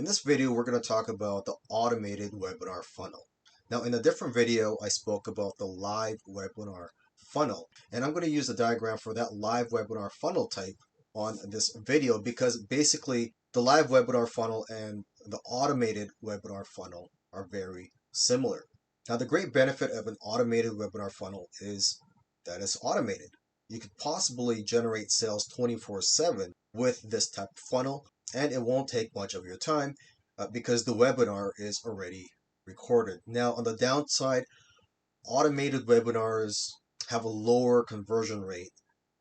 In this video, we're going to talk about the automated webinar funnel. Now, in a different video, I spoke about the live webinar funnel, and I'm going to use the diagram for that live webinar funnel type on this video because basically the live webinar funnel and the automated webinar funnel are very similar. Now, the great benefit of an automated webinar funnel is that it's automated. You could possibly generate sales 24/7 with this type of funnel, and it won't take much of your time because the webinar is already recorded. Now, on the downside, automated webinars have a lower conversion rate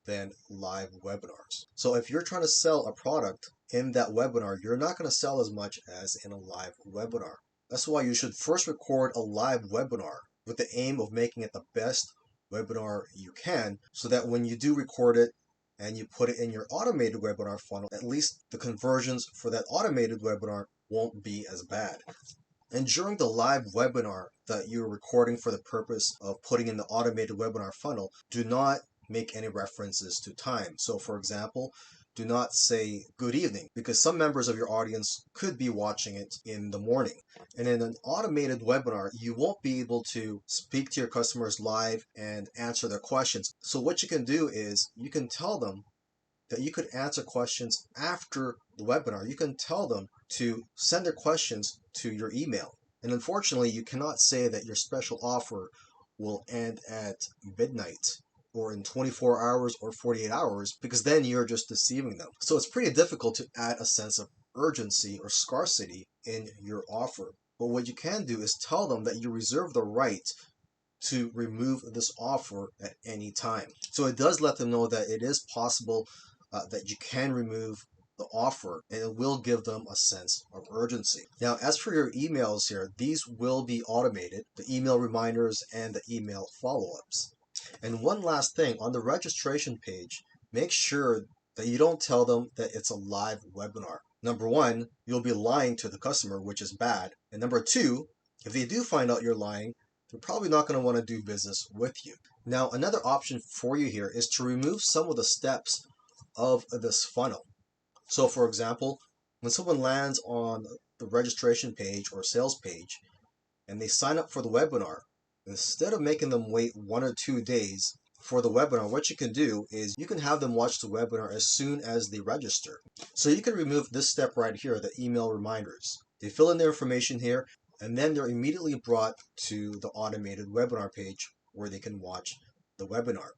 than live webinars. So if you're trying to sell a product in that webinar, you're not going to sell as much as in a live webinar. That's why you should first record a live webinar with the aim of making it the best webinar you can, so that when you do record it and you put it in your automated webinar funnel, at least the conversions for that automated webinar won't be as bad. And during the live webinar that you're recording for the purpose of putting in the automated webinar funnel, do not make any references to time. So for example, do not say good evening, because some members of your audience could be watching it in the morning. And in an automated webinar, you won't be able to speak to your customers live and answer their questions. So what you can do is you can tell them that you could answer questions after the webinar. You can tell them to send their questions to your email. And unfortunately, you cannot say that your special offer will end at midnight or in 24 hours or 48 hours, because then you're just deceiving them. So it's pretty difficult to add a sense of urgency or scarcity in your offer. But what you can do is tell them that you reserve the right to remove this offer at any time. So it does let them know that it is possible that you can remove the offer, and it will give them a sense of urgency. Now, as for your emails here, these will be automated, the email reminders and the email follow-ups. And one last thing, on the registration page, make sure that you don't tell them that it's a live webinar. Number one, you'll be lying to the customer, which is bad. And number two, if they do find out you're lying, they're probably not going to want to do business with you. Now, another option for you here is to remove some of the steps of this funnel. So for example, when someone lands on the registration page or sales page and they sign up for the webinar, instead of making them wait 1 or 2 days for the webinar, what you can do is you can have them watch the webinar as soon as they register. So you can remove this step right here, the email reminders. They fill in their information here, and then they're immediately brought to the automated webinar page where they can watch the webinar.